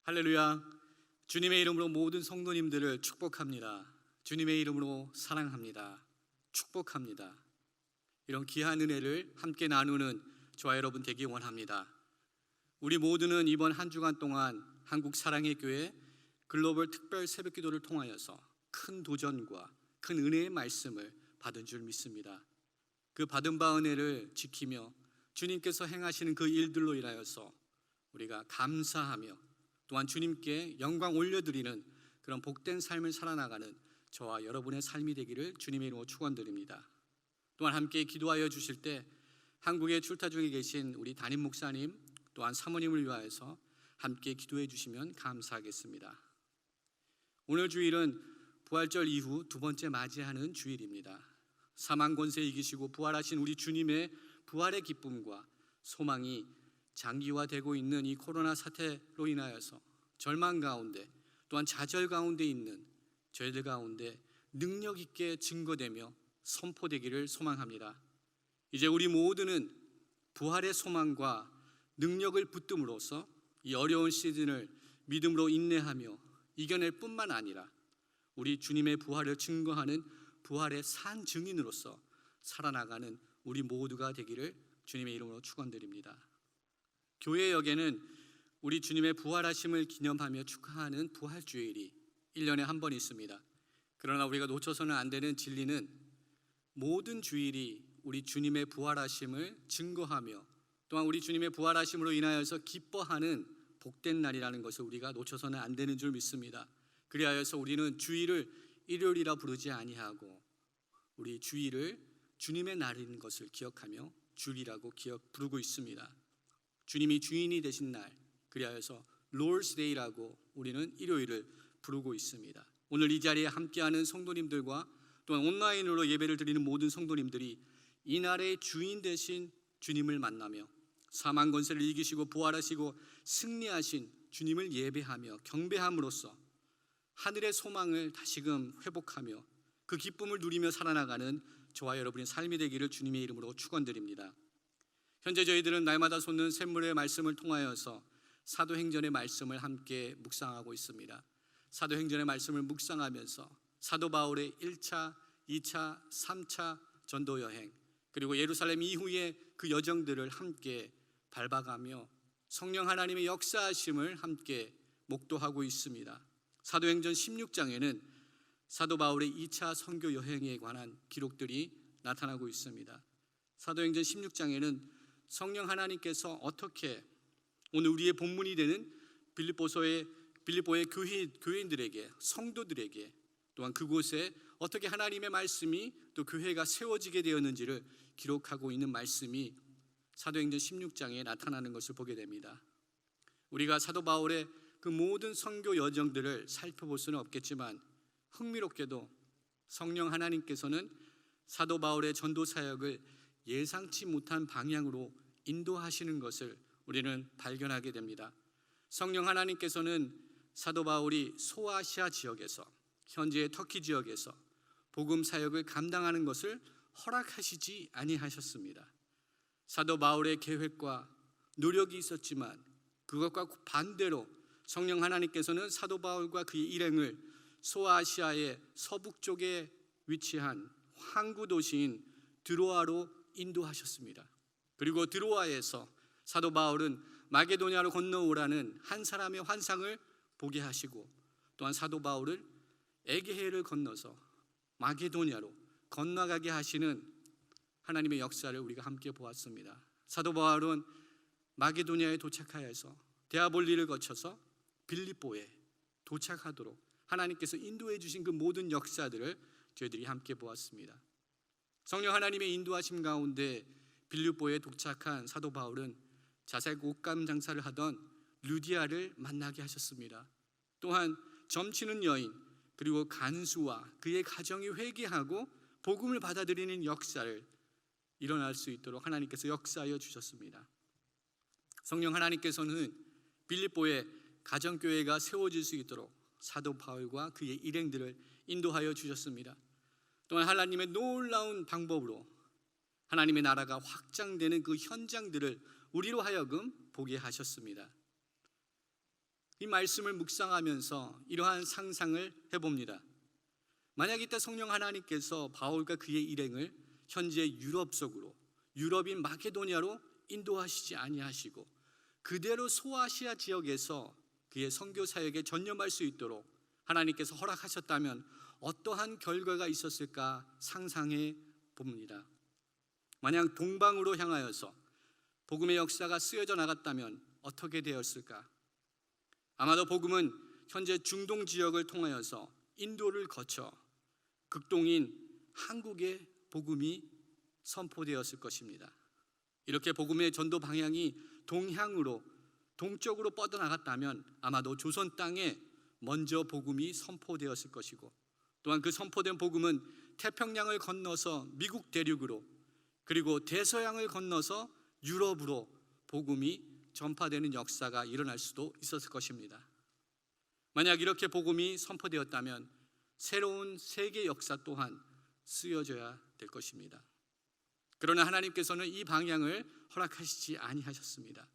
할렐루야. 주님의 이름으로 모든 성도님들을 축복합니다. 주님의 이름으로 사랑합니다. 축복합니다. 이런 귀한 은혜를 함께 나누는 저와 여러분 되기 원합니다. 우리 모두는 이번 한 주간 동안 한국 사랑의 교회 글로벌 특별 새벽기도를 통하여서 큰 도전과 큰 은혜의 말씀을 받은 줄 믿습니다. 그 받은 바 은혜를 지키며 주님께서 행하시는 그 일들로 인하여서 우리가 감사하며 또한 주님께 영광 올려드리는 그런 복된 삶을 살아나가는 저와 여러분의 삶이 되기를 주님의 이름으로 축원드립니다. 또한 함께 기도하여 주실 때 한국에 출타 중에 계신 우리 담임 목사님 또한 사모님을 위하여서 함께 기도해 주시면 감사하겠습니다. 오늘 주일은 부활절 이후 두 번째 맞이하는 주일입니다. 사망 권세 이기시고 부활하신 우리 주님의 부활의 기쁨과 소망이 장기화되고 있는 이 코로나 사태로 인하여서 절망 가운데 또한 좌절 가운데 있는 저희들 가운데 능력 있게 증거되며 선포되기를 소망합니다. 이제 우리 모두는 부활의 소망과 능력을 붙듦으로써 이 어려운 시즌을 믿음으로 인내하며 이겨낼 뿐만 아니라 우리 주님의 부활을 증거하는 부활의 산 증인으로서 살아나가는 우리 모두가 되기를 주님의 이름으로 축원드립니다. 교회역에는 우리 주님의 부활하심을 기념하며 축하하는 부활주일이 1년에 한 번 있습니다. 그러나 우리가 놓쳐서는 안 되는 진리는 모든 주일이 우리 주님의 부활하심을 증거하며 또한 우리 주님의 부활하심으로 인하여서 기뻐하는 복된 날이라는 것을 우리가 놓쳐서는 안 되는 줄 믿습니다. 그리하여서 우리는 주일을 일요일이라 부르지 아니하고 우리 주일을 주님의 날인 것을 기억하며 주일이라고 부르고 있습니다. 주님이 주인이 되신 날, 그리하여서 Lord's Day라고 우리는 일요일을 부르고 있습니다. 오늘 이 자리에 함께하는 성도님들과 또한 온라인으로 예배를 드리는 모든 성도님들이 이 날의 주인 되신 주님을 만나며 사망 권세를 이기시고 부활하시고 승리하신 주님을 예배하며 경배함으로써 하늘의 소망을 다시금 회복하며 그 기쁨을 누리며 살아나가는 저와 여러분의 삶이 되기를 주님의 이름으로 축원드립니다. 현재 저희들은 날마다 솟는 샘물의 말씀을 통하여서 사도행전의 말씀을 함께 묵상하고 있습니다. 사도행전의 말씀을 묵상하면서 사도 바울의 1차, 2차, 3차 전도 여행 그리고 예루살렘 이후의 그 여정들을 함께 밟아가며 성령 하나님의 역사하심을 함께 목도하고 있습니다. 사도행전 16장에는 사도 바울의 2차 선교 여행에 관한 기록들이 나타나고 있습니다. 사도행전 16장에는 성령 하나님께서 어떻게 오늘 우리의 본문이 되는 빌립보의 교인들에게 성도들에게 또한 그곳에 어떻게 하나님의 말씀이 또 교회가 세워지게 되었는지를 기록하고 있는 말씀이 사도행전 16장에 나타나는 것을 보게 됩니다. 우리가 사도 바울의 그 모든 선교 여정들을 살펴볼 수는 없겠지만 흥미롭게도 성령 하나님께서는 사도 바울의 전도 사역을 예상치 못한 방향으로 인도하시는 것을 우리는 발견하게 됩니다. 성령 하나님께서는 사도 바울이 소아시아 지역에서 현재의 터키 지역에서 복음 사역을 감당하는 것을 허락하시지 아니하셨습니다. 사도 바울의 계획과 노력이 있었지만 그것과 반대로 성령 하나님께서는 사도 바울과 그의 일행을 소아시아의 서북쪽에 위치한 항구 도시인 드로아로 인도하셨습니다. 그리고 드로아에서 사도 바울은 마게도냐로 건너오라는 한 사람의 환상을 보게 하시고 또한 사도 바울을 에게해를 건너서 마게도냐로 건너가게 하시는 하나님의 역사를 우리가 함께 보았습니다. 사도 바울은 마게도냐에 도착하여서 데아볼리를 거쳐서 빌립보에 도착하도록 하나님께서 인도해 주신 그 모든 역사들을 저희들이 함께 보았습니다. 성령 하나님의 인도하심 가운데 빌립보에 도착한 사도 바울은 자색 옷감 장사를 하던 루디아를 만나게 하셨습니다. 또한 점치는 여인 그리고 간수와 그의 가정이 회개하고 복음을 받아들이는 역사를 일어날 수 있도록 하나님께서 역사하여 주셨습니다. 성령 하나님께서는 빌립보에 가정교회가 세워질 수 있도록 사도 바울과 그의 일행들을 인도하여 주셨습니다. 또한 하나님의 놀라운 방법으로 하나님의 나라가 확장되는 그 현장들을 우리로 하여금 보게 하셨습니다. 이 말씀을 묵상하면서 이러한 상상을 해봅니다. 만약 이때 성령 하나님께서 바울과 그의 일행을 현재 유럽 속으로, 유럽인 마게도니아로 인도하시지 아니하시고 그대로 소아시아 지역에서 그의 선교 사역에 전념할 수 있도록 하나님께서 허락하셨다면 어떠한 결과가 있었을까 상상해 봅니다. 만약 동방으로 향하여서 복음의 역사가 쓰여져 나갔다면 어떻게 되었을까? 아마도 복음은 현재 중동 지역을 통하여서 인도를 거쳐 극동인 한국의 복음이 선포되었을 것입니다. 이렇게 복음의 전도 방향이 동향으로, 동쪽으로 뻗어나갔다면 아마도 조선 땅에 먼저 복음이 선포되었을 것이고, 또한 그 선포된 복음은 태평양을 건너서 미국 대륙으로, 그리고 대서양을 건너서 유럽으로 복음이 전파되는 역사가 일어날 수도 있었을 것입니다. 만약 이렇게 복음이 선포되었다면 새로운 세계 역사 또한 쓰여져야 될 것입니다. 그러나 하나님께서는 이 방향을 허락하시지 아니하셨습니다.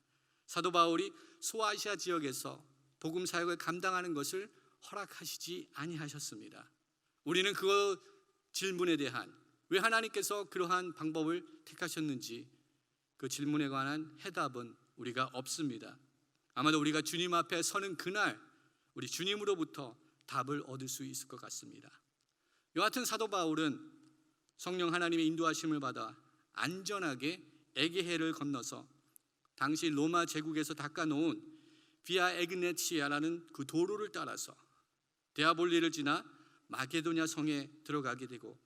사도 바울이 소아시아 지역에서 복음 사역을 감당하는 것을 허락하시지 아니하셨습니다. 우리는 그 질문에 대한, 왜 하나님께서 그러한 방법을 택하셨는지 그 질문에 관한 해답은 우리가 없습니다. 아마도 우리가 주님 앞에 서는 그날 우리 주님으로부터 답을 얻을 수 있을 것 같습니다. 여하튼 사도 바울은 성령 하나님의 인도하심을 받아 안전하게 에게해를 건너서 당시 로마 제국에서 닦아놓은 비아 에그네치아라는 그 도로를 따라서 데아볼리를 지나 마게도냐 성에 들어가게 되고,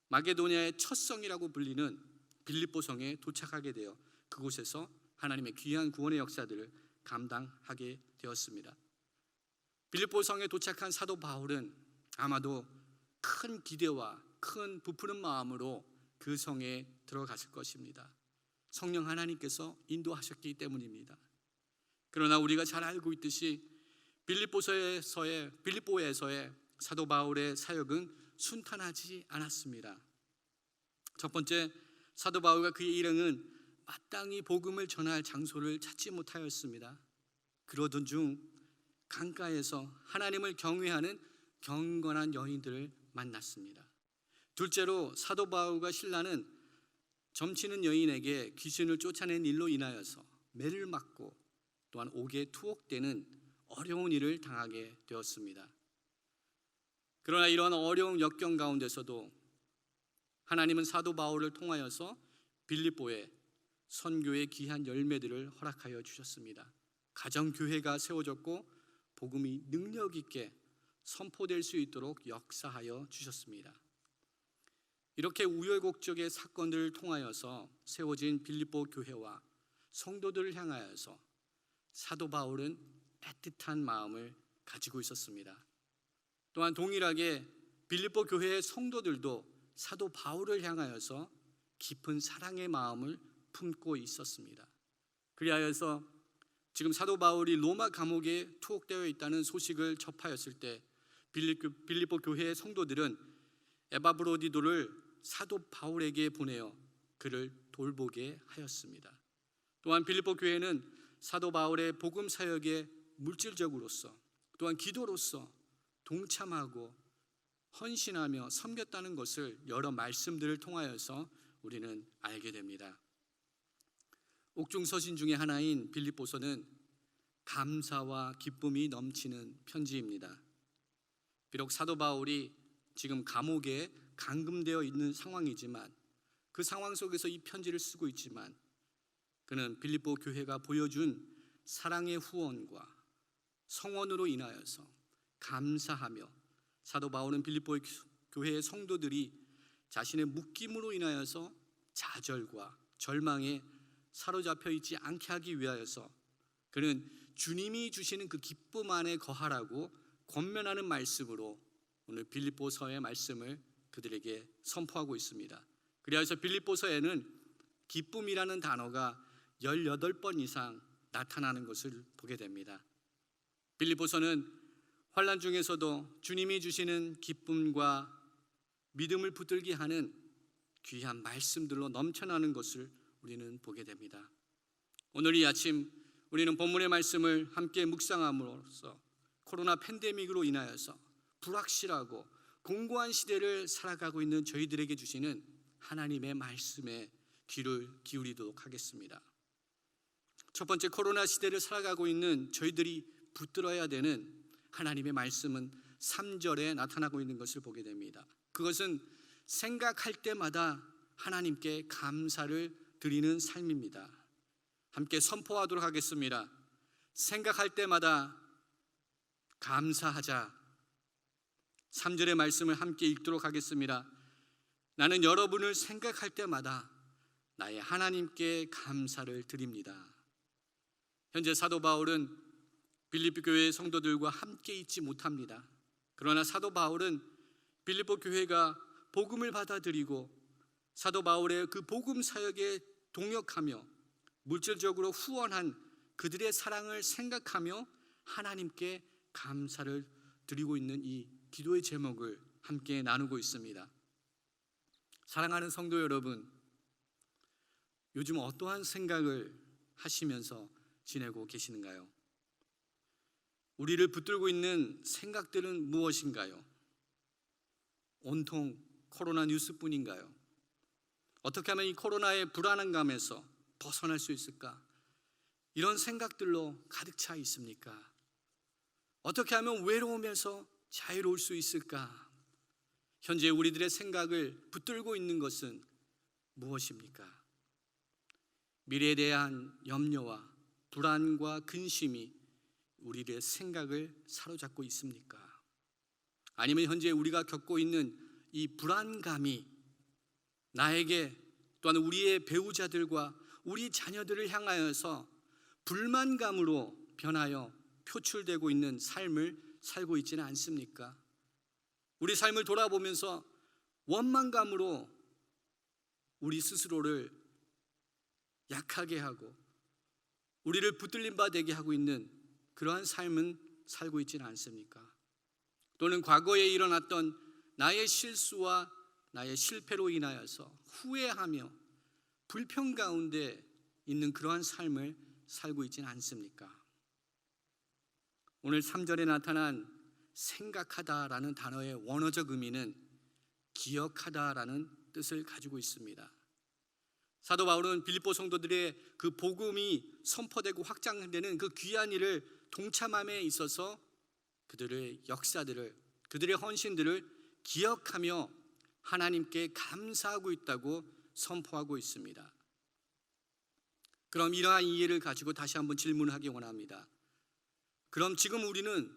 마게도냐의 첫 성이라고 불리는 빌립보 성에 도착하게 되어 그곳에서 하나님의 귀한 구원의 역사들을 감당하게 되었습니다. 빌립보 성에 도착한 사도 바울은 아마도 큰 기대와 큰 부푸는 마음으로 그 성에 들어갔을 것입니다. 성령 하나님께서 인도하셨기 때문입니다. 그러나 우리가 잘 알고 있듯이 빌립보에서의 사도 바울의 사역은 순탄하지 않았습니다. 첫 번째, 사도 바울과 그의 일행은 마땅히 복음을 전할 장소를 찾지 못하였습니다. 그러던 중 강가에서 하나님을 경외하는 경건한 여인들을 만났습니다. 둘째로, 사도 바울과 실라는 점치는 여인에게 귀신을 쫓아낸 일로 인하여서 매를 맞고 또한 옥에 투옥되는 어려운 일을 당하게 되었습니다. 그러나 이러한 어려운 역경 가운데서도 하나님은 사도 바울을 통하여서 빌립보에 선교의 귀한 열매들을 허락하여 주셨습니다. 가정교회가 세워졌고 복음이 능력 있게 선포될 수 있도록 역사하여 주셨습니다. 이렇게 우여곡절의 사건들을 통하여서 세워진 빌립보 교회와 성도들을 향하여서 사도 바울은 애틋한 마음을 가지고 있었습니다. 또한 동일하게 빌립보 교회의 성도들도 사도 바울을 향하여서 깊은 사랑의 마음을 품고 있었습니다. 그리하여서 지금 사도 바울이 로마 감옥에 투옥되어 있다는 소식을 접하였을 때 빌립보 교회의 성도들은 에바브로디도를 사도 바울에게 보내어 그를 돌보게 하였습니다. 또한 빌립보 교회는 사도 바울의 복음 사역에 물질적으로서 또한 기도로서 동참하고 헌신하며 섬겼다는 것을 여러 말씀들을 통하여서 우리는 알게 됩니다. 옥중서신 중에 하나인 빌립보서는 감사와 기쁨이 넘치는 편지입니다. 비록 사도 바울이 지금 감옥에 감금되어 있는 상황이지만, 그 상황 속에서 이 편지를 쓰고 있지만 그는 빌립보 교회가 보여준 사랑의 후원과 성원으로 인하여서 감사하며, 사도 바울은 빌립보 교회의 성도들이 자신의 묶임으로 인하여서 좌절과 절망에 사로잡혀 있지 않게 하기 위하여서 그는 주님이 주시는 그 기쁨 안에 거하라고 권면하는 말씀으로 오늘 빌립보서의 말씀을 그들에게 선포하고 있습니다. 그래서 빌립보서에는 기쁨이라는 단어가 18번 이상 나타나는 것을 보게 됩니다. 빌립보서는 환난 중에서도 주님이 주시는 기쁨과 믿음을 붙들게 하는 귀한 말씀들로 넘쳐나는 것을 우리는 보게 됩니다. 오늘 이 아침 우리는 본문의 말씀을 함께 묵상함으로써 코로나 팬데믹으로 인하여서 불확실하고 공고한 시대를 살아가고 있는 저희들에게 주시는 하나님의 말씀에 귀를 기울이도록 하겠습니다. 첫 번째, 코로나 시대를 살아가고 있는 저희들이 붙들어야 되는 하나님의 말씀은 3절에 나타나고 있는 것을 보게 됩니다. 그것은 생각할 때마다 하나님께 감사를 드리는 삶입니다. 함께 선포하도록 하겠습니다. 생각할 때마다 감사하자. 3절의 말씀을 함께 읽도록 하겠습니다. 나는 여러분을 생각할 때마다 나의 하나님께 감사를 드립니다. 현재 사도 바울은 빌립보 교회의 성도들과 함께 있지 못합니다. 그러나 사도 바울은 빌립보 교회가 복음을 받아들이고 사도 바울의 그 복음 사역에 동역하며 물질적으로 후원한 그들의 사랑을 생각하며 하나님께 감사를 드리고 있는 이 기도의 제목을 함께 나누고 있습니다. 사랑하는 성도 여러분, 요즘 어떠한 생각을 하시면서 지내고 계시는가요? 우리를 붙들고 있는 생각들은 무엇인가요? 온통 코로나 뉴스뿐인가요? 어떻게 하면 이 코로나의 불안감에서 벗어날 수 있을까? 이런 생각들로 가득 차 있습니까? 어떻게 하면 외로움에서 자유로울 수 있을까? 현재 우리들의 생각을 붙들고 있는 것은 무엇입니까? 미래에 대한 염려와 불안과 근심이 우리의 생각을 사로잡고 있습니까? 아니면 현재 우리가 겪고 있는 이 불안감이 나에게 또한 우리의 배우자들과 우리 자녀들을 향하여서 불만감으로 변하여 표출되고 있는 삶을 살고 있지는 않습니까? 우리 삶을 돌아보면서 원망감으로 우리 스스로를 약하게 하고 우리를 붙들림 바 되게 하고 있는 그러한 삶은 살고 있지는 않습니까? 또는 과거에 일어났던 나의 실수와 나의 실패로 인하여서 후회하며 불평 가운데 있는 그러한 삶을 살고 있지는 않습니까? 오늘 3절에 나타난 생각하다라는 단어의 원어적 의미는 기억하다라는 뜻을 가지고 있습니다. 사도 바울은 빌립보 성도들의 그 복음이 선포되고 확장되는 그 귀한 일을 동참함에 있어서 그들의 역사들을, 그들의 헌신들을 기억하며 하나님께 감사하고 있다고 선포하고 있습니다. 그럼 이러한 이해를 가지고 다시 한번 질문을 하기 원합니다. 그럼 지금 우리는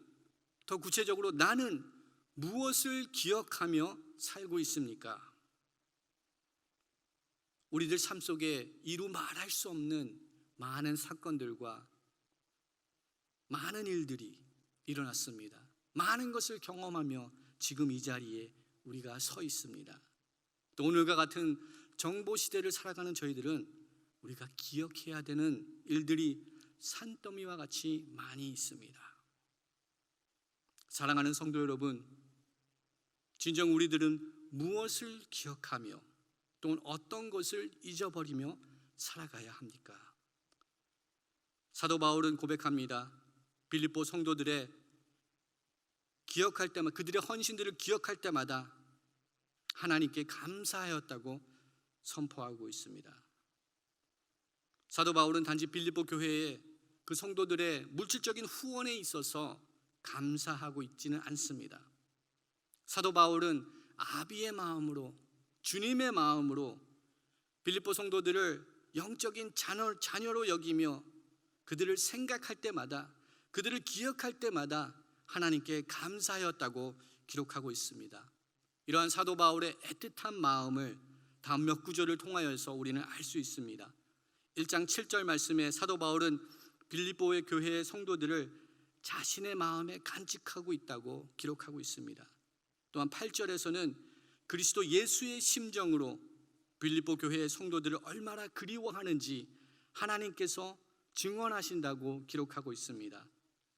더 구체적으로 나는 무엇을 기억하며 살고 있습니까? 우리들 삶 속에 이루 말할 수 없는 많은 사건들과 많은 일들이 일어났습니다. 많은 것을 경험하며 지금 이 자리에 우리가 서 있습니다. 또 오늘과 같은 정보 시대를 살아가는 저희들은 우리가 기억해야 되는 일들이 산더미와 같이 많이 있습니다. 사랑하는 성도 여러분, 진정 우리들은 무엇을 기억하며 또는 어떤 것을 잊어버리며 살아가야 합니까? 사도 바울은 고백합니다. 빌립보 성도들의 기억할 때마다, 그들의 헌신들을 기억할 때마다 하나님께 감사하였다고 선포하고 있습니다. 사도 바울은 단지 빌립보 교회의 그 성도들의 물질적인 후원에 있어서 감사하고 있지는 않습니다. 사도 바울은 아비의 마음으로, 주님의 마음으로 빌립보 성도들을 영적인 자녀로 여기며 그들을 생각할 때마다, 그들을 기억할 때마다 하나님께 감사하였다고 기록하고 있습니다. 이러한 사도 바울의 애틋한 마음을 다음 몇 구절을 통하여서 우리는 알 수 있습니다. 1장 7절 말씀에 사도 바울은 빌립보의 교회의 성도들을 자신의 마음에 간직하고 있다고 기록하고 있습니다. 또한 8절에서는 그리스도 예수의 심정으로 빌립보 교회의 성도들을 얼마나 그리워하는지 하나님께서 증언하신다고 기록하고 있습니다.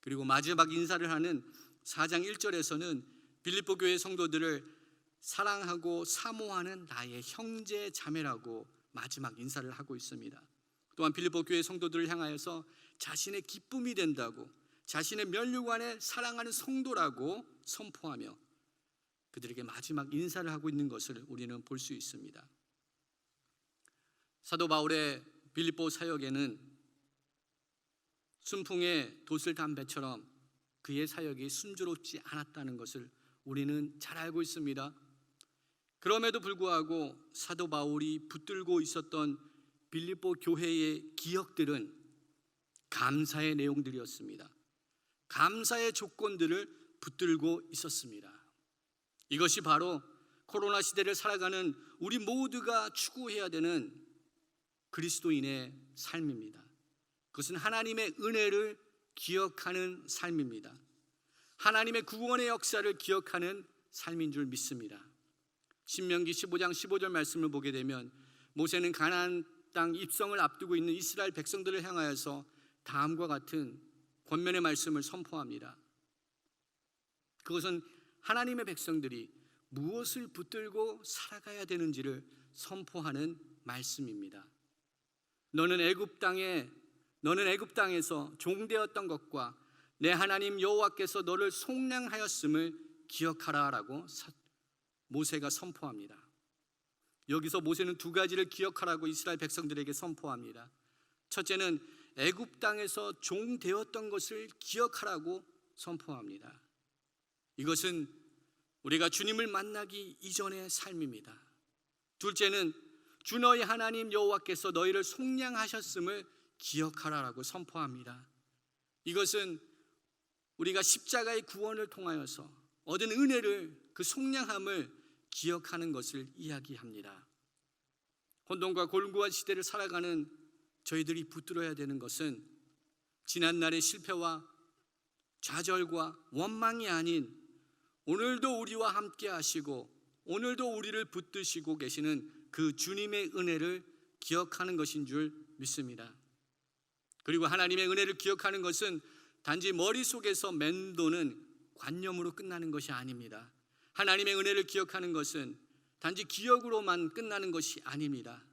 그리고 마지막 인사를 하는 4장 1절에서는 빌립보 교회의 성도들을 사랑하고 사모하는 나의 형제 자매라고 마지막 인사를 하고 있습니다. 또한 빌립보 교회 성도들을 향하여서 자신의 기쁨이 된다고, 자신의 면류관에 사랑하는 성도라고 선포하며 그들에게 마지막 인사를 하고 있는 것을 우리는 볼 수 있습니다. 사도 바울의 빌립보 사역에는 순풍에 돛을 단 배처럼 그의 사역이 순조롭지 않았다는 것을 우리는 잘 알고 있습니다. 그럼에도 불구하고 사도 바울이 붙들고 있었던 빌립보 교회의 기억들은 감사의 내용들이었습니다. 감사의 조건들을 붙들고 있었습니다. 이것이 바로 코로나 시대를 살아가는 우리 모두가 추구해야 되는 그리스도인의 삶입니다. 그것은 하나님의 은혜를 기억하는 삶입니다. 하나님의 구원의 역사를 기억하는 삶인 줄 믿습니다. 신명기 15장 15절 말씀을 보게 되면 모세는 가나안 땅 입성을 앞두고 있는 이스라엘 백성들을 향하여서 다음과 같은 권면의 말씀을 선포합니다. 그것은 하나님의 백성들이 무엇을 붙들고 살아가야 되는지를 선포하는 말씀입니다. 너는 애굽 땅에서 종되었던 것과 내 하나님 여호와께서 너를 속량하였음을 기억하라라고 모세가 선포합니다. 여기서 모세는 두 가지를 기억하라고 이스라엘 백성들에게 선포합니다. 첫째는 애굽 땅에서 종되었던 것을 기억하라고 선포합니다. 이것은 우리가 주님을 만나기 이전의 삶입니다. 둘째는 주 너희 하나님 여호와께서 너희를 속량하셨음을 기억하라라고 선포합니다. 이것은 우리가 십자가의 구원을 통하여서 얻은 은혜를, 그 속량함을 기억하는 것을 이야기합니다. 혼돈과 골고한 시대를 살아가는 저희들이 붙들어야 되는 것은 지난날의 실패와 좌절과 원망이 아닌 오늘도 우리와 함께 하시고 오늘도 우리를 붙드시고 계시는 그 주님의 은혜를 기억하는 것인 줄 믿습니다. 그리고 하나님의 은혜를 기억하는 것은 단지 머릿속에서 맴도는 관념으로 끝나는 것이 아닙니다. 하나님의 은혜를 기억하는 것은 단지 기억으로만 끝나는 것이 아닙니다.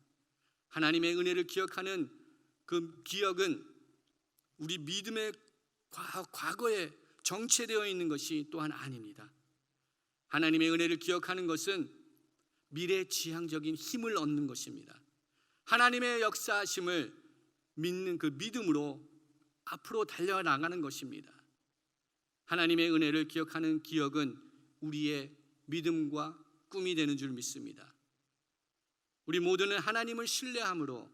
하나님의 은혜를 기억하는 그 기억은 우리 믿음의 과거에 정체되어 있는 것이 또한 아닙니다. 하나님의 은혜를 기억하는 것은 미래지향적인 힘을 얻는 것입니다. 하나님의 역사하심을 믿는 그 믿음으로 앞으로 달려나가는 것입니다. 하나님의 은혜를 기억하는 기억은 우리의 믿음과 꿈이 되는 줄 믿습니다. 우리 모두는 하나님을 신뢰함으로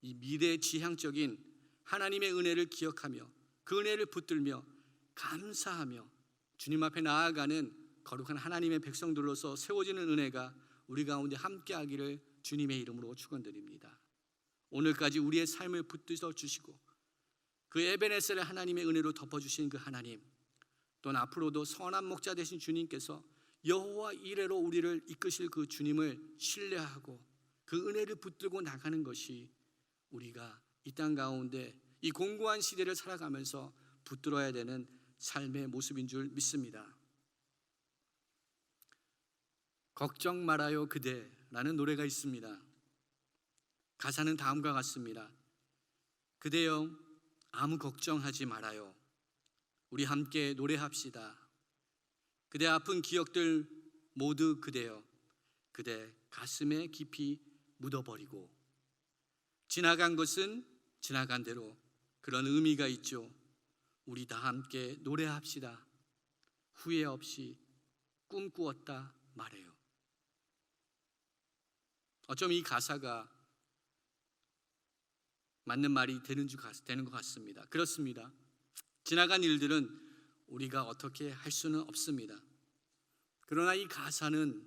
이 미래지향적인 하나님의 은혜를 기억하며 그 은혜를 붙들며 감사하며 주님 앞에 나아가는 거룩한 하나님의 백성들로서 세워지는 은혜가 우리 가운데 함께하기를 주님의 이름으로 축원드립니다. 오늘까지 우리의 삶을 붙드셔 주시고 그 에베네셀의 하나님의 은혜로 덮어주신 그 하나님, 또는 앞으로도 선한 목자 되신 주님께서 여호와 이레로 우리를 이끄실 그 주님을 신뢰하고 그 은혜를 붙들고 나가는 것이 우리가 이 땅 가운데 이 공고한 시대를 살아가면서 붙들어야 되는 삶의 모습인 줄 믿습니다. 걱정 말아요 그대라는 노래가 있습니다. 가사는 다음과 같습니다. 그대여 아무 걱정하지 말아요. 우리 함께 노래합시다. 그대 아픈 기억들 모두 그대여 그대 가슴에 깊이 묻어버리고 지나간 것은 지나간 대로 그런 의미가 있죠. 우리 다 함께 노래합시다. 후회 없이 꿈꾸었다 말해요. 어쩜 이 가사가 맞는 말이 되는 것 같습니다. 그렇습니다. 지나간 일들은 우리가 어떻게 할 수는 없습니다. 그러나 이 가사는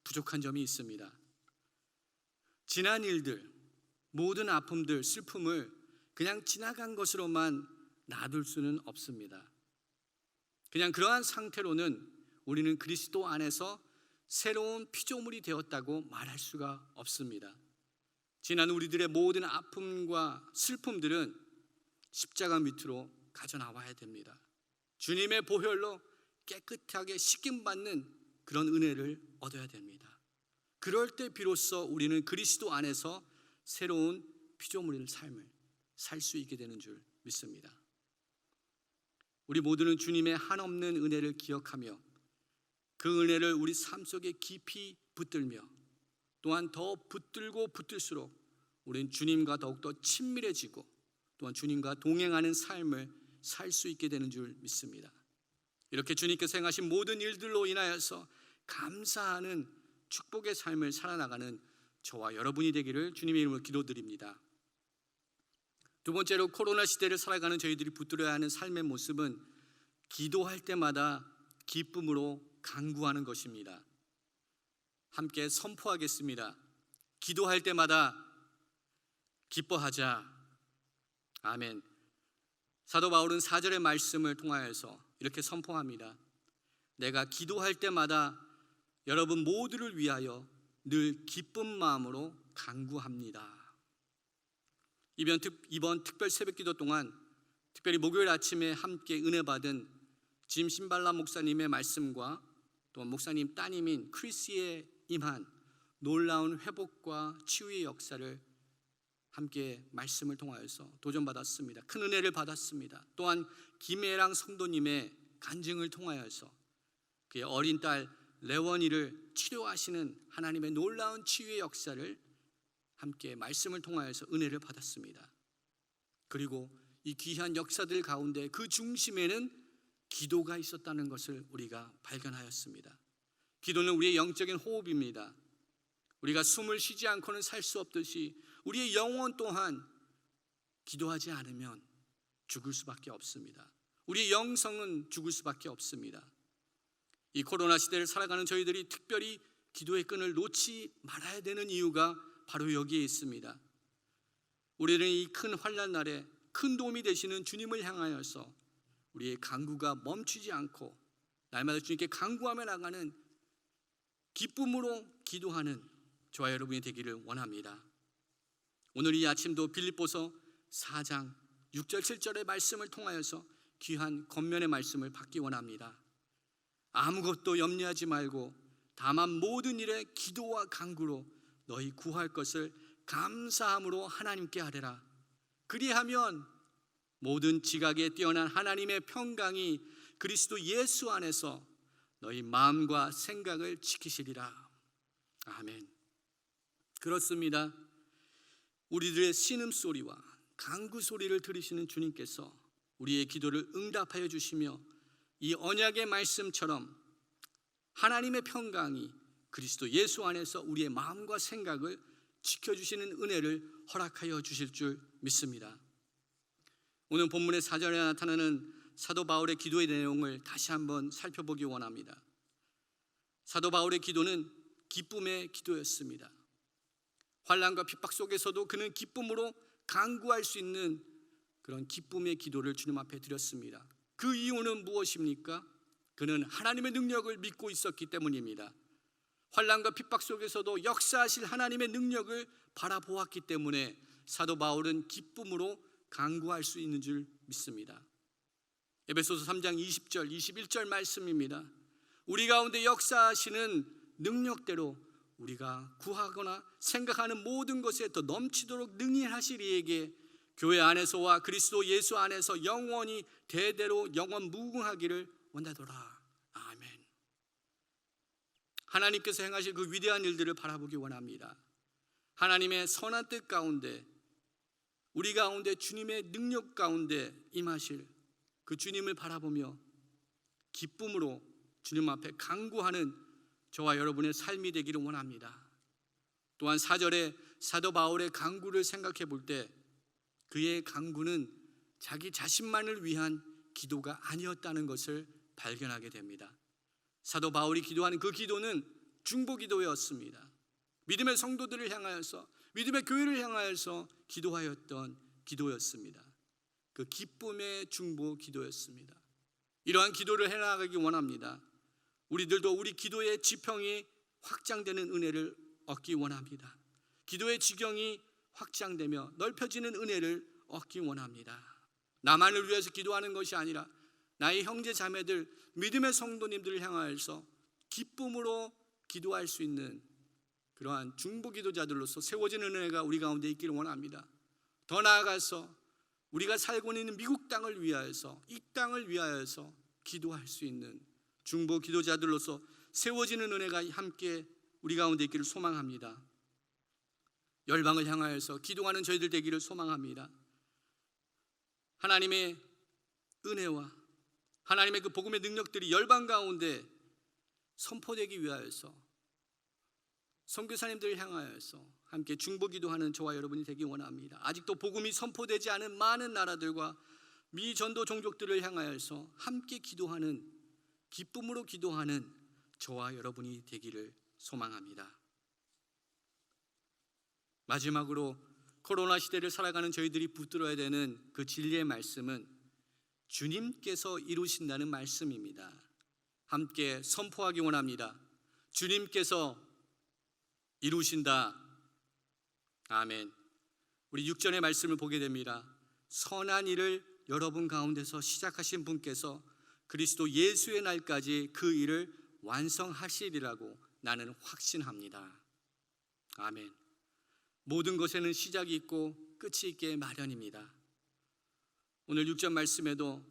부족한 점이 있습니다. 지난 일들, 모든 아픔들, 슬픔을 그냥 지나간 것으로만 놔둘 수는 없습니다. 그냥 그러한 상태로는 우리는 그리스도 안에서 새로운 피조물이 되었다고 말할 수가 없습니다. 지난 우리들의 모든 아픔과 슬픔들은 십자가 밑으로 가져나와야 됩니다. 주님의 보혈로 깨끗하게 씻김받는 그런 은혜를 얻어야 됩니다. 그럴 때 비로소 우리는 그리스도 안에서 새로운 피조물의 삶을 살 수 있게 되는 줄 믿습니다. 우리 모두는 주님의 한없는 은혜를 기억하며 그 은혜를 우리 삶 속에 깊이 붙들며 또한 더 붙들고 붙들수록 우리는 주님과 더욱더 친밀해지고 또한 주님과 동행하는 삶을 살 수 있게 되는 줄 믿습니다. 이렇게 주님께서 행하신 모든 일들로 인하여서 감사하는 축복의 삶을 살아나가는 저와 여러분이 되기를 주님의 이름으로 기도드립니다. 두 번째로, 코로나 시대를 살아가는 저희들이 붙들어야 하는 삶의 모습은 기도할 때마다 기쁨으로 간구하는 것입니다. 함께 선포하겠습니다. 기도할 때마다 기뻐하자. 아멘. 사도 바울은 4절의 말씀을 통하여서 이렇게 선포합니다. 내가 기도할 때마다 여러분 모두를 위하여 늘 기쁜 마음으로 간구합니다. 이번 특별 새벽기도 동안 특별히 목요일 아침에 함께 은혜 받은 짐 신발라 목사님의 말씀과 또 목사님 따님인 크리스에 임한 놀라운 회복과 치유의 역사를 함께 말씀을 통하여서 도전받았습니다. 큰 은혜를 받았습니다. 또한 김혜랑 성도님의 간증을 통하여서 그의 어린 딸 레원이를 치료하시는 하나님의 놀라운 치유의 역사를 함께 말씀을 통하여서 은혜를 받았습니다. 그리고 이 귀한 역사들 가운데 그 중심에는 기도가 있었다는 것을 우리가 발견하였습니다. 기도는 우리의 영적인 호흡입니다. 우리가 숨을 쉬지 않고는 살 수 없듯이 우리의 영혼 또한 기도하지 않으면 죽을 수밖에 없습니다. 우리의 영성은 죽을 수밖에 없습니다. 이 코로나 시대를 살아가는 저희들이 특별히 기도의 끈을 놓지 말아야 되는 이유가 바로 여기에 있습니다. 우리는 이 큰 환난 날에 큰 도움이 되시는 주님을 향하여서 우리의 간구가 멈추지 않고 날마다 주님께 간구하며 나가는 기쁨으로 기도하는 저와 여러분이 되기를 원합니다. 오늘 이 아침도 빌립보서 4장 6절 7절의 말씀을 통하여서 귀한 겉면의 말씀을 받기 원합니다. 아무것도 염려하지 말고 다만 모든 일에 기도와 간구로 너희 구할 것을 감사함으로 하나님께 아뢰라. 그리하면 모든 지각에 뛰어난 하나님의 평강이 그리스도 예수 안에서 너희 마음과 생각을 지키시리라. 아멘. 그렇습니다. 우리들의 신음소리와 간구소리를 들으시는 주님께서 우리의 기도를 응답하여 주시며 이 언약의 말씀처럼 하나님의 평강이 그리스도 예수 안에서 우리의 마음과 생각을 지켜주시는 은혜를 허락하여 주실 줄 믿습니다. 오늘 본문의 4절에 나타나는 사도 바울의 기도의 내용을 다시 한번 살펴보기 원합니다. 사도 바울의 기도는 기쁨의 기도였습니다. 환난과 핍박 속에서도 그는 기쁨으로 간구할 수 있는 그런 기쁨의 기도를 주님 앞에 드렸습니다. 그 이유는 무엇입니까? 그는 하나님의 능력을 믿고 있었기 때문입니다. 환난과 핍박 속에서도 역사하실 하나님의 능력을 바라보았기 때문에 사도 바울은 기쁨으로 간구할 수 있는 줄 믿습니다. 에베소서 3장 20절 21절 말씀입니다. 우리 가운데 역사하시는 능력대로 우리가 구하거나 생각하는 모든 것에 더 넘치도록 능히 하실 이에게 교회 안에서와 그리스도 예수 안에서 영원히 대대로 영원 무궁하기를 원하노라. 아멘. 하나님께서 행하실 그 위대한 일들을 바라보기 원합니다. 하나님의 선한 뜻 가운데 우리 가운데 주님의 능력 가운데 임하실 그 주님을 바라보며 기쁨으로 주님 앞에 간구하는 저와 여러분의 삶이 되기를 원합니다. 또한 4절에 사도 바울의 간구를 생각해 볼 때 그의 간구는 자기 자신만을 위한 기도가 아니었다는 것을 발견하게 됩니다. 사도 바울이 기도하는 그 기도는 중보 기도였습니다. 믿음의 성도들을 향하여서 믿음의 교회를 향하여서 기도하였던 기도였습니다. 그 기쁨의 중보 기도였습니다. 이러한 기도를 해나가기 원합니다. 우리들도 우리 기도의 지평이 확장되는 은혜를 얻기 원합니다. 기도의 지경이 확장되며 넓혀지는 은혜를 얻기 원합니다. 나만을 위해서 기도하는 것이 아니라 나의 형제 자매들 믿음의 성도님들을 향하여서 기쁨으로 기도할 수 있는 그러한 중보 기도자들로서 세워지는 은혜가 우리 가운데 있기를 원합니다. 더 나아가서 우리가 살고 있는 미국 땅을 위하여서, 이 땅을 위하여서 기도할 수 있는 중보 기도자들로서 세워지는 은혜가 함께 우리 가운데 있기를 소망합니다. 열방을 향하여서 기도하는 저희들 되기를 소망합니다. 하나님의 은혜와 하나님의 그 복음의 능력들이 열방 가운데 선포되기 위하여서 선교사님들을 향하여서 함께 중보기도하는 저와 여러분이 되기 원합니다. 아직도 복음이 선포되지 않은 많은 나라들과 미전도 종족들을 향하여서 함께 기도하는, 기쁨으로 기도하는 저와 여러분이 되기를 소망합니다. 마지막으로 코로나 시대를 살아가는 저희들이 붙들어야 되는 그 진리의 말씀은 주님께서 이루신다는 말씀입니다. 함께 선포하기 원합니다. 주님께서 이루신다. 아멘. 우리 6절의 말씀을 보게 됩니다. 선한 일을 여러분 가운데서 시작하신 분께서 그리스도 예수의 날까지 그 일을 완성하시리라고 나는 확신합니다. 아멘. 모든 것에는 시작이 있고 끝이 있게 마련입니다. 오늘 6절 말씀에도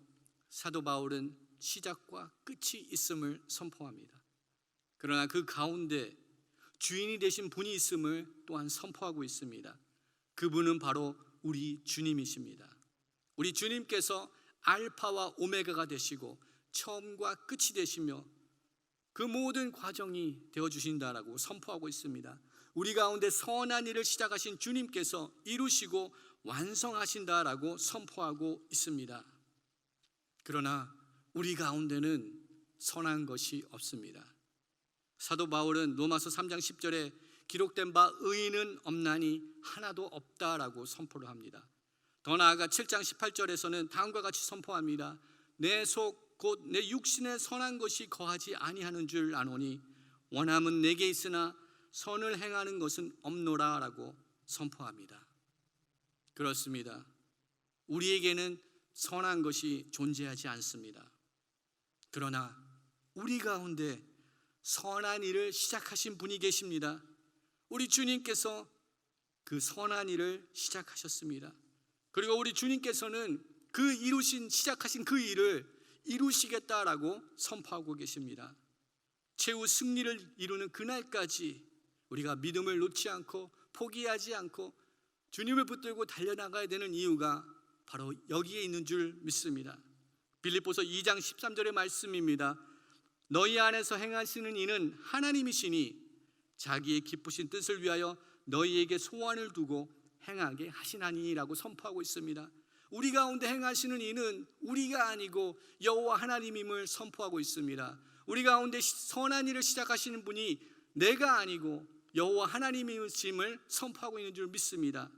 사도 바울은 시작과 끝이 있음을 선포합니다. 그러나 그 가운데 주인이 되신 분이 있음을 또한 선포하고 있습니다. 그분은 바로 우리 주님이십니다. 우리 주님께서 알파와 오메가가 되시고 처음과 끝이 되시며 그 모든 과정이 되어주신다라고 선포하고 있습니다. 우리 가운데 선한 일을 시작하신 주님께서 이루시고 완성하신다라고 선포하고 있습니다. 그러나 우리 가운데는 선한 것이 없습니다. 사도 바울은 로마서 3장 10절에 기록된 바 의인은 없나니 하나도 없다라고 선포를 합니다. 더 나아가 7장 18절에서는 다음과 같이 선포합니다. 내 속 곧 내 육신에 선한 것이 거하지 아니하는 줄 아노니 원함은 내게 있으나 선을 행하는 것은 없노라라고 선포합니다. 그렇습니다. 우리에게는 선한 것이 존재하지 않습니다. 그러나 우리 가운데 선한 일을 시작하신 분이 계십니다. 우리 주님께서 그 선한 일을 시작하셨습니다. 그리고 우리 주님께서는 그 시작하신 그 일을 이루시겠다라고 선포하고 계십니다. 최후 승리를 이루는 그날까지 우리가 믿음을 놓지 않고 포기하지 않고 주님을 붙들고 달려나가야 되는 이유가 바로 여기에 있는 줄 믿습니다. 빌립보서 2장 13절의 말씀입니다. 너희 안에서 행하시는 이는 하나님이시니 자기의 기쁘신 뜻을 위하여 너희에게 소원을 두고 행하게 하시나니라고 선포하고 있습니다. 우리 가운데 행하시는 이는 우리가 아니고 여호와 하나님임을 선포하고 있습니다. 우리 가운데 선한 일을 시작하시는 분이 내가 아니고 여호와 하나님이심을 선포하고 있는 줄 믿습니다.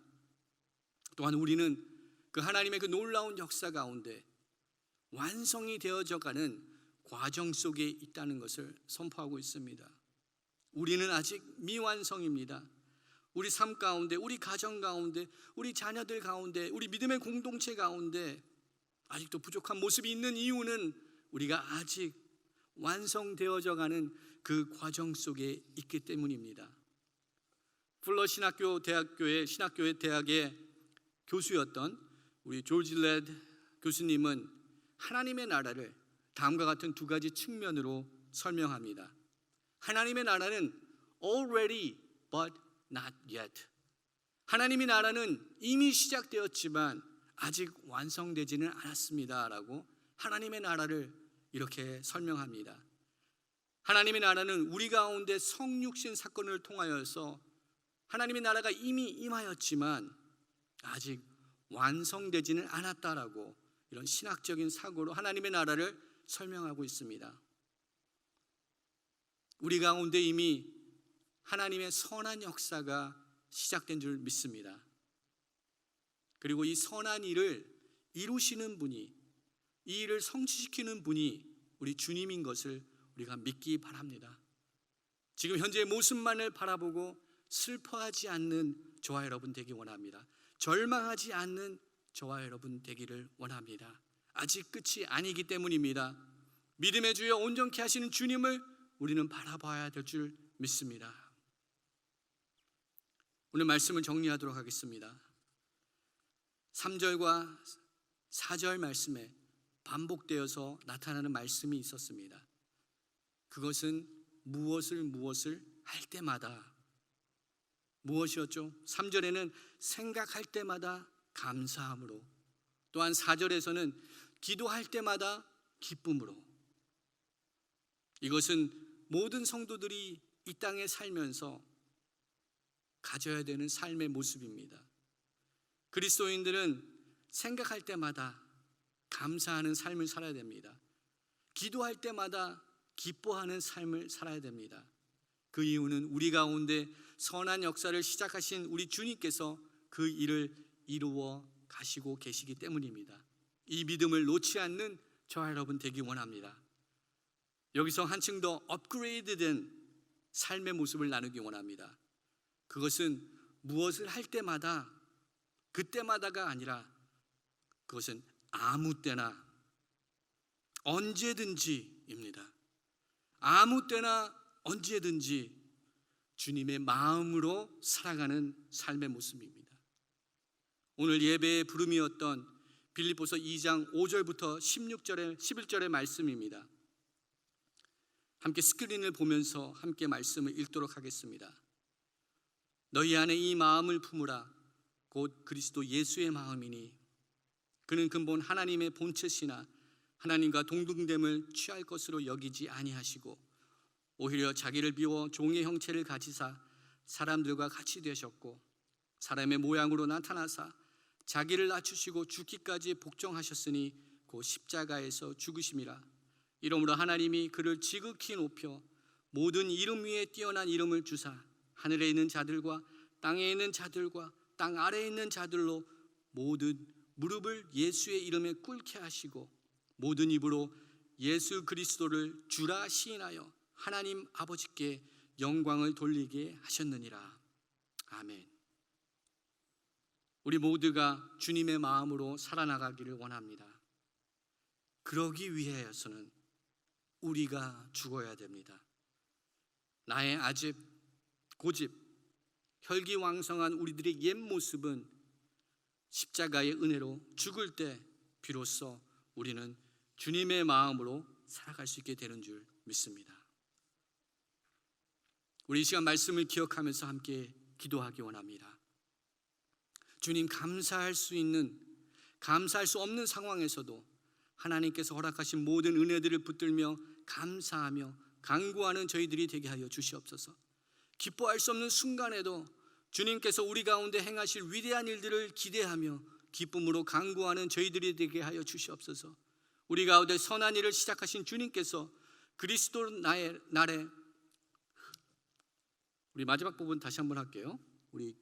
또한 우리는 그 하나님의 그 놀라운 역사 가운데 완성이 되어져가는 과정 속에 있다는 것을 선포하고 있습니다. 우리는 아직 미완성입니다. 우리 삶 가운데, 우리 가정 가운데, 우리 자녀들 가운데, 우리 믿음의 공동체 가운데 아직도 부족한 모습이 있는 이유는 우리가 아직 완성되어져가는 그 과정 속에 있기 때문입니다. 풀러 신학교의 대학의 교수였던 우리 조지 레드 교수님은 하나님의 나라를 다음과 같은 두 가지 측면으로 설명합니다. 하나님의 나라는 already but not yet. 하나님의 나라는 이미 시작되었지만 아직 완성되지는 않았습니다라고 하나님의 나라를 이렇게 설명합니다. 하나님의 나라는 우리 가운데 성육신 사건을 통하여서 하나님의 나라가 이미 임하였지만 아직 완성되지는 않았다라고 이런 신학적인 사고로 하나님의 나라를 설명하고 있습니다. 우리 가운데 이미 하나님의 선한 역사가 시작된 줄 믿습니다. 그리고 이 선한 일을 이루시는 분이, 이 일을 성취시키는 분이 우리 주님인 것을 우리가 믿기 바랍니다. 지금 현재의 모습만을 바라보고 슬퍼하지 않는 저와 여러분 되기 원합니다. 절망하지 않는 저와 여러분 되기를 원합니다. 아직 끝이 아니기 때문입니다. 믿음의 주여 온전케 하시는 주님을 우리는 바라봐야 될 줄 믿습니다. 오늘 말씀을 정리하도록 하겠습니다. 3절과 4절 말씀에 반복되어서 나타나는 말씀이 있었습니다. 그것은 무엇을 할 때마다, 무엇이었죠? 3절에는 생각할 때마다 감사함으로, 또한 4절에서는 기도할 때마다 기쁨으로. 이것은 모든 성도들이 이 땅에 살면서 가져야 되는 삶의 모습입니다. 그리스도인들은 생각할 때마다 감사하는 삶을 살아야 됩니다. 기도할 때마다 기뻐하는 삶을 살아야 됩니다. 그 이유는 우리 가운데 선한 역사를 시작하신 우리 주님께서 그 일을 이루어 가시고 계시기 때문입니다. 이 믿음을 놓지 않는 저와 여러분 되기 원합니다. 여기서 한층 더 업그레이드된 삶의 모습을 나누기 원합니다. 그것은 무엇을 할 때마다, 그때마다가 아니라 그것은 아무 때나 언제든지입니다. 아무 때나 언제든지 주님의 마음으로 살아가는 삶의 모습입니다. 오늘 예배의 부름이었던 빌립보서 2장 5절부터 11절의 말씀입니다. 함께 스크린을 보면서 함께 말씀을 읽도록 하겠습니다. 너희 안에 이 마음을 품으라. 곧 그리스도 예수의 마음이니 그는 근본 하나님의 본체시나 하나님과 동등됨을 취할 것으로 여기지 아니하시고 오히려 자기를 비워 종의 형체를 가지사 사람들과 같이 되셨고 사람의 모양으로 나타나사 자기를 낮추시고 죽기까지 복종하셨으니 곧 십자가에서 죽으심이라. 이러므로 하나님이 그를 지극히 높여 모든 이름 위에 뛰어난 이름을 주사 하늘에 있는 자들과 땅에 있는 자들과 땅 아래에 있는 자들로 모든 무릎을 예수의 이름에 꿇게 하시고 모든 입으로 예수 그리스도를 주라 시인하여 하나님 아버지께 영광을 돌리게 하셨느니라. 아멘. 우리 모두가 주님의 마음으로 살아나가기를 원합니다. 그러기 위해서는 우리가 죽어야 됩니다. 나의 아집, 고집, 혈기왕성한 우리들의 옛 모습은 십자가의 은혜로 죽을 때 비로소 우리는 주님의 마음으로 살아갈 수 있게 되는 줄 믿습니다. 우리 이 시간 말씀을 기억하면서 함께 기도하기 원합니다. 주님, 감사할 수 없는 상황에서도 하나님께서 허락하신 모든 은혜들을 붙들며 감사하며 간구하는 저희들이 되게 하여 주시옵소서. 기뻐할 수 없는 순간에도 주님께서 우리 가운데 행하실 위대한 일들을 기대하며 기쁨으로 간구하는 저희들이 되게 하여 주시옵소서. 우리 가운데 선한 일을 시작하신 주님께서 그리스도 나의 날에, 우리 마지막 부분 다시 한번 할게요. 우리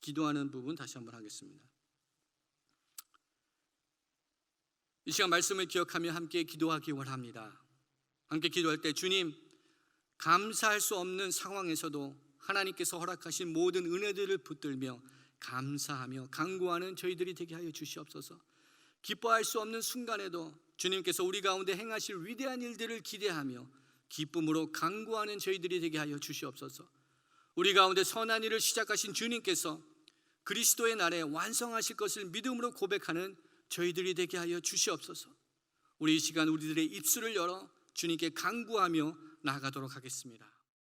기도하는 부분 다시 한번 하겠습니다. 이 시간 말씀을 기억하며 함께 기도하기 원합니다. 함께 기도할 때 주님, 감사할 수 없는 상황에서도 하나님께서 허락하신 모든 은혜들을 붙들며 감사하며 간구하는 저희들이 되게 하여 주시옵소서. 기뻐할 수 없는 순간에도 주님께서 우리 가운데 행하실 위대한 일들을 기대하며 기쁨으로 간구하는 저희들이 되게 하여 주시옵소서. 우리 가운데 선한 일을 시작하신 주님께서 그리스도의 날에 완성하실 것을 믿음으로 고백하는 저희들이 되게 하여 주시옵소서. 우리 이 시간 우리들의 입술을 열어 주님께 간구하며 나아가도록 하겠습니다.